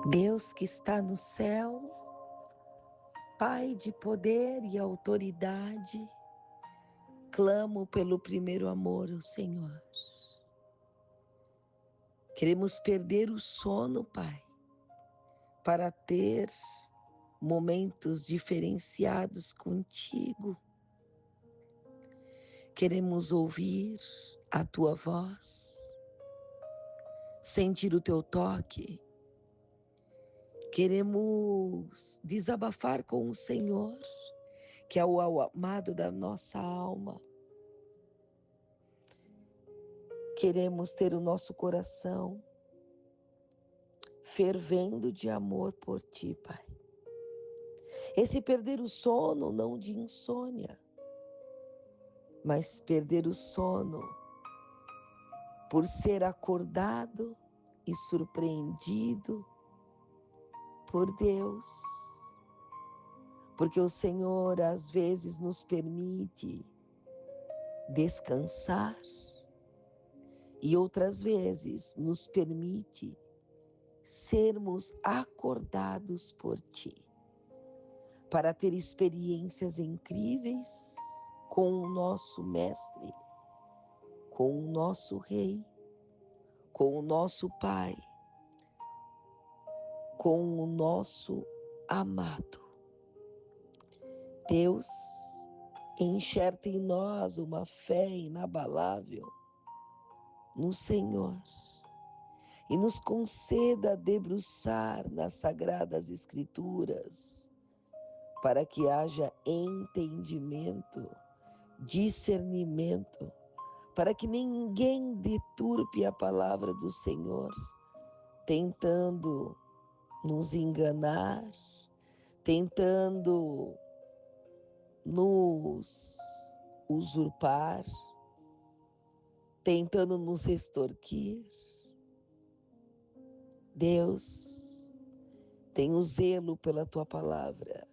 Deus que está no céu, Pai de poder e autoridade, clamo pelo primeiro amor, o Senhor. Queremos perder o sono, Pai, para ter momentos diferenciados contigo. Queremos ouvir a tua voz, sentir o teu toque. Queremos desabafar com o Senhor, que é o amado da nossa alma. Queremos ter o nosso coração fervendo de amor por ti, Pai. Esse perder o sono não de insônia, mas perder o sono por ser acordado e surpreendido por Deus. Porque o Senhor às vezes nos permite descansar e outras vezes nos permite sermos acordados por ti, para ter experiências incríveis com o nosso Mestre, com o nosso Rei, com o nosso Pai, com o nosso amado. Deus, enxerta em nós uma fé inabalável no Senhor e nos conceda debruçar nas Sagradas Escrituras para que haja entendimento, discernimento, para que ninguém deturpe a palavra do Senhor, tentando nos enganar, tentando nos usurpar, tentando nos extorquir. Deus, tenho zelo pela tua palavra,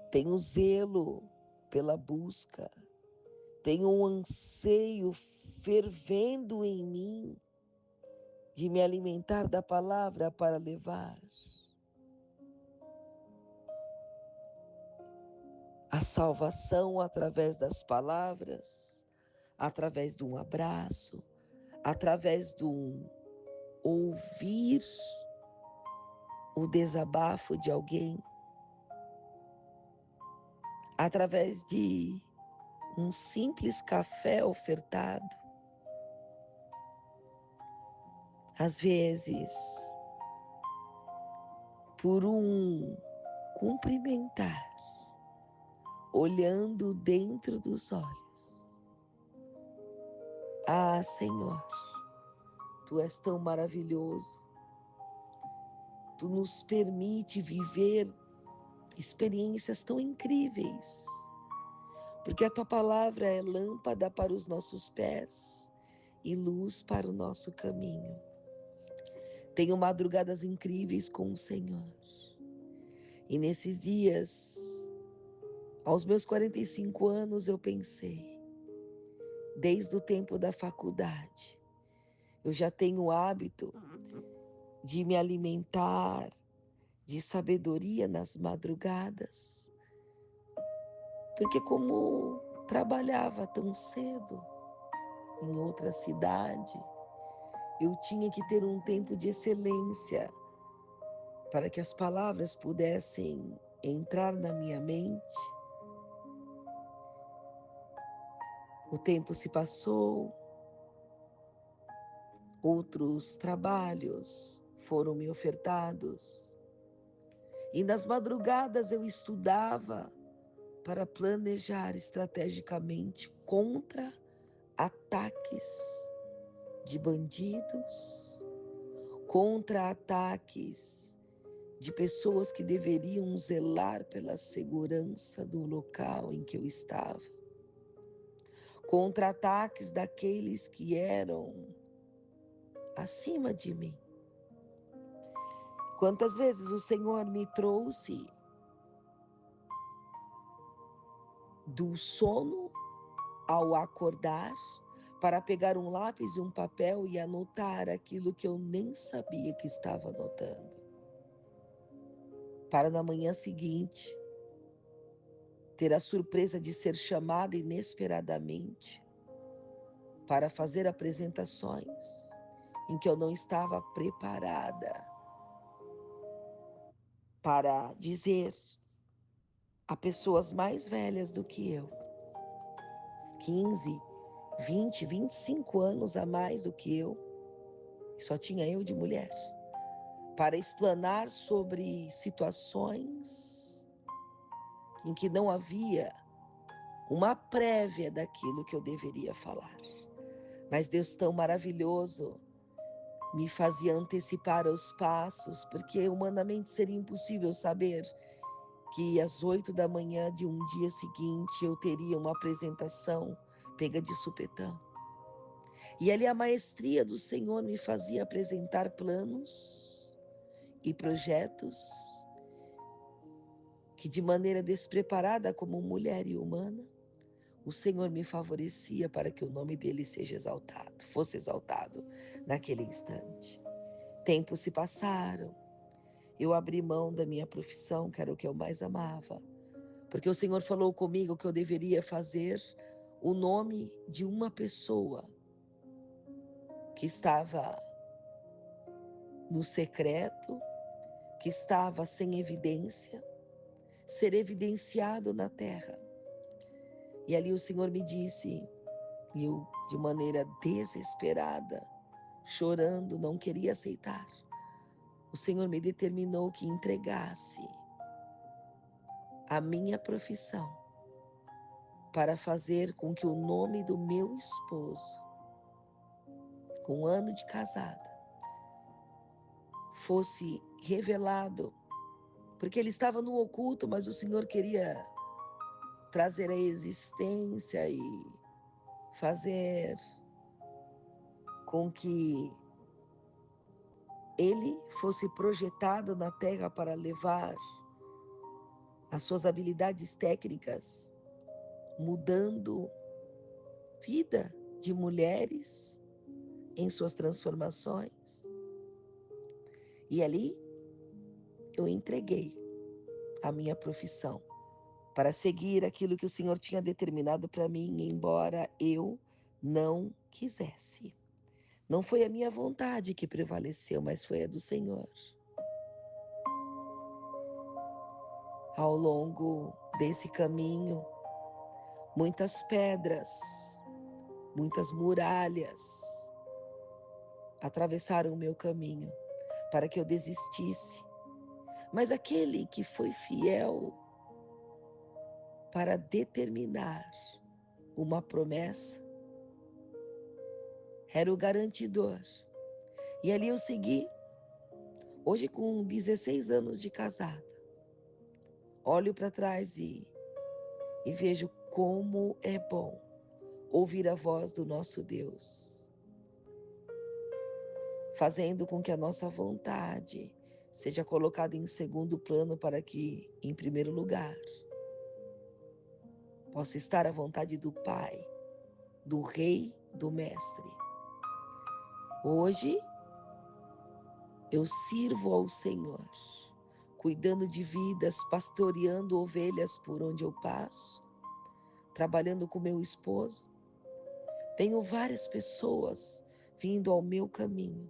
tenho zelo pela busca, tenho um anseio fervendo em mim de me alimentar da palavra para levar a salvação através das palavras, através de um abraço, através de um ouvir o desabafo de alguém, através de um simples café ofertado. Às vezes, por um cumprimentar, olhando dentro dos olhos. Ah, Senhor, Tu és tão maravilhoso. Tu nos permite viver experiências tão incríveis, porque a Tua palavra é lâmpada para os nossos pés e luz para o nosso caminho. Tenho madrugadas incríveis com o Senhor. E nesses dias, aos meus 45 anos, eu pensei, desde o tempo da faculdade, eu já tenho o hábito de me alimentar de sabedoria nas madrugadas, porque como trabalhava tão cedo em outra cidade, eu tinha que ter um tempo de excelência para que as palavras pudessem entrar na minha mente. O tempo se passou, outros trabalhos foram me ofertados, e nas madrugadas eu estudava para planejar estrategicamente contra ataques de bandidos, contra ataques de pessoas que deveriam zelar pela segurança do local em que eu estava, contra ataques daqueles que eram acima de mim. Quantas vezes o Senhor me trouxe do sono ao acordar para pegar um lápis e um papel e anotar aquilo que eu nem sabia que estava anotando. para na manhã seguinte ter a surpresa de ser chamada inesperadamente para fazer apresentações em que eu não estava preparada para dizer a pessoas mais velhas do que eu, 15, 20, 25 anos a mais do que eu, só tinha eu de mulher, para explanar sobre situações em que não havia uma prévia daquilo que eu deveria falar. Mas Deus tão maravilhoso me fazia antecipar os passos, porque humanamente seria impossível saber que às 8 da manhã de um dia seguinte eu teria uma apresentação pega de supetão. E ali a maestria do Senhor me fazia apresentar planos e projetos que, de maneira despreparada como mulher e humana, o Senhor me favorecia para que o nome dele fosse exaltado naquele instante. Tempos se passaram, eu abri mão da minha profissão, que era o que eu mais amava, porque o Senhor falou comigo que eu deveria fazer o nome de uma pessoa que estava no secreto, que estava sem evidência, ser evidenciado na terra. E ali o Senhor me disse, e eu de maneira desesperada, chorando, não queria aceitar. O Senhor me determinou que entregasse a minha profissão para fazer com que o nome do meu esposo, com 1 ano de casada, fosse revelado, porque ele estava no oculto, mas o Senhor queria trazer a existência e fazer com que ele fosse projetado na terra para levar as suas habilidades técnicas, mudando vida de mulheres em suas transformações. E ali eu entreguei a minha profissão para seguir aquilo que o Senhor tinha determinado para mim, embora eu não quisesse. Não foi a minha vontade que prevaleceu, mas foi a do Senhor. Ao longo desse caminho, muitas pedras, muitas muralhas atravessaram o meu caminho para que eu desistisse. Mas aquele que foi fiel para determinar uma promessa era o garantidor. E ali eu segui, hoje com 16 anos de casada. Olho para trás e vejo como é bom ouvir a voz do nosso Deus, fazendo com que a nossa vontade seja colocada em segundo plano para que, em primeiro lugar, possa estar a vontade do Pai, do Rei, do Mestre. Hoje, eu sirvo ao Senhor, cuidando de vidas, pastoreando ovelhas por onde eu passo, trabalhando com meu esposo. Tenho várias pessoas vindo ao meu caminho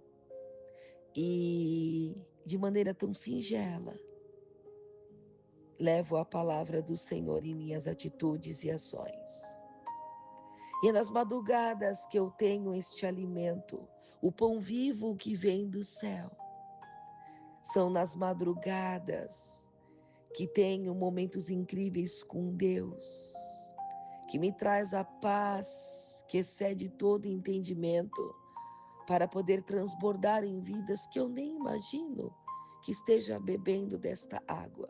e, de maneira tão singela, levo a palavra do Senhor em minhas atitudes e ações. E é nas madrugadas que eu tenho este alimento, o pão vivo que vem do céu. São nas madrugadas que tenho momentos incríveis com Deus, que me traz a paz que excede todo entendimento, para poder transbordar em vidas que eu nem imagino que esteja bebendo desta água,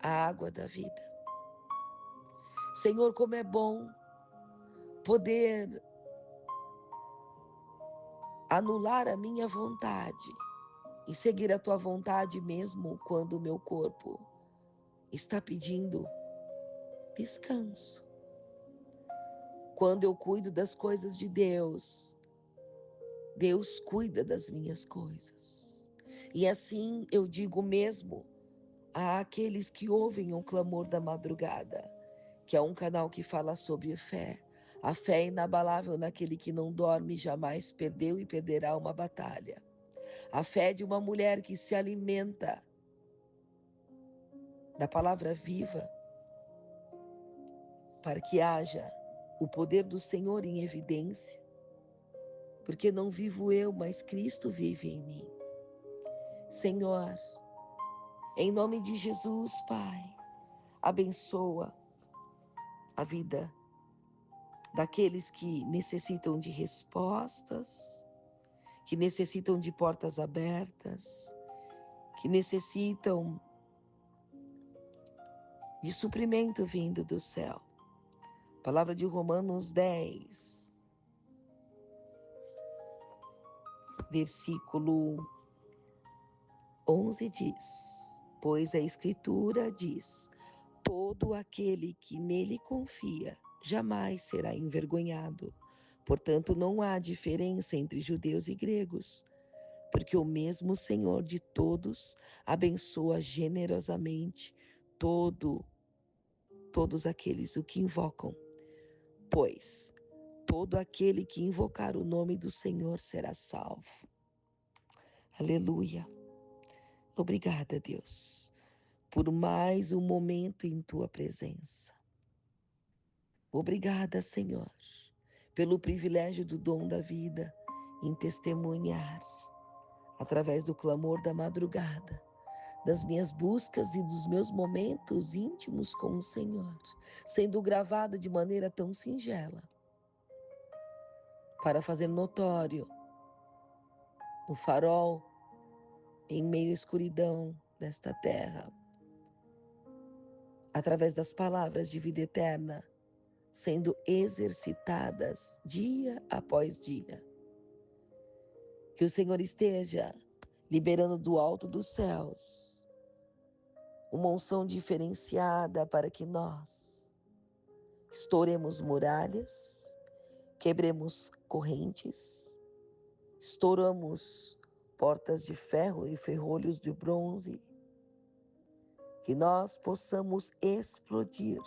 a água da vida. Senhor, como é bom poder anular a minha vontade e seguir a tua vontade mesmo quando o meu corpo está pedindo descanso. Quando eu cuido das coisas de Deus, Deus cuida das minhas coisas. E assim eu digo mesmo àqueles que ouvem o clamor da madrugada, que é um canal que fala sobre fé. A fé é inabalável naquele que não dorme, jamais perdeu e perderá uma batalha. A fé de uma mulher que se alimenta da palavra viva, para que haja o poder do Senhor em evidência, porque não vivo eu, mas Cristo vive em mim. Senhor, em nome de Jesus, Pai, abençoa a vida daqueles que necessitam de respostas, que necessitam de portas abertas, que necessitam de suprimento vindo do céu. Palavra de Romanos 10, versículo 11 diz: pois a Escritura diz, todo aquele que nele confia jamais será envergonhado. Portanto, não há diferença entre judeus e gregos, porque o mesmo Senhor de todos abençoa generosamente todos aqueles o que invocam. Pois todo aquele que invocar o nome do Senhor será salvo. Aleluia. Obrigada, Deus, por mais um momento em tua presença. Obrigada, Senhor, pelo privilégio do dom da vida em testemunhar, através do clamor da madrugada, das minhas buscas e dos meus momentos íntimos com o Senhor, sendo gravado de maneira tão singela, para fazer notório o farol em meio à escuridão desta terra, através das palavras de vida eterna, sendo exercitadas dia após dia. Que o Senhor esteja liberando do alto dos céus uma unção diferenciada para que nós estouremos muralhas, quebremos correntes, estouramos portas de ferro e ferrolhos de bronze, que nós possamos explodir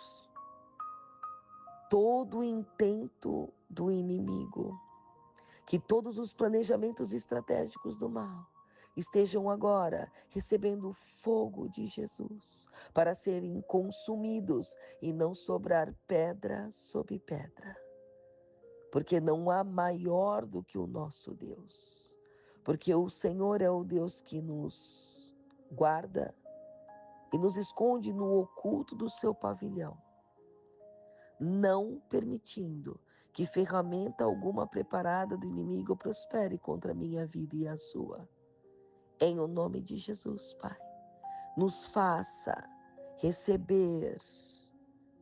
todo o intento do inimigo, que todos os planejamentos estratégicos do mal estejam agora recebendo o fogo de Jesus para serem consumidos e não sobrar pedra sobre pedra, porque não há maior do que o nosso Deus, porque o Senhor é o Deus que nos guarda e nos esconde no oculto do seu pavilhão, não permitindo que ferramenta alguma preparada do inimigo prospere contra a minha vida e a sua. Em o nome de Jesus, Pai, nos faça receber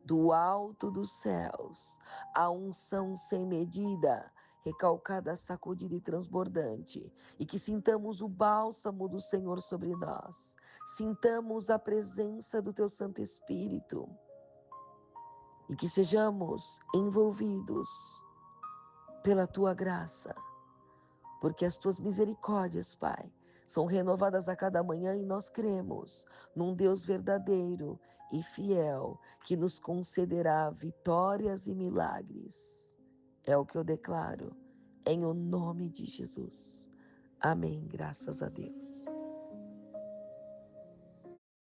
do alto dos céus a unção sem medida, recalcada, sacudida e transbordante, e que sintamos o bálsamo do Senhor sobre nós, sintamos a presença do Teu Santo Espírito, e que sejamos envolvidos pela Tua graça, porque as Tuas misericórdias, Pai, são renovadas a cada manhã e nós cremos num Deus verdadeiro e fiel que nos concederá vitórias e milagres. É o que eu declaro em o nome de Jesus. Amém, graças a Deus.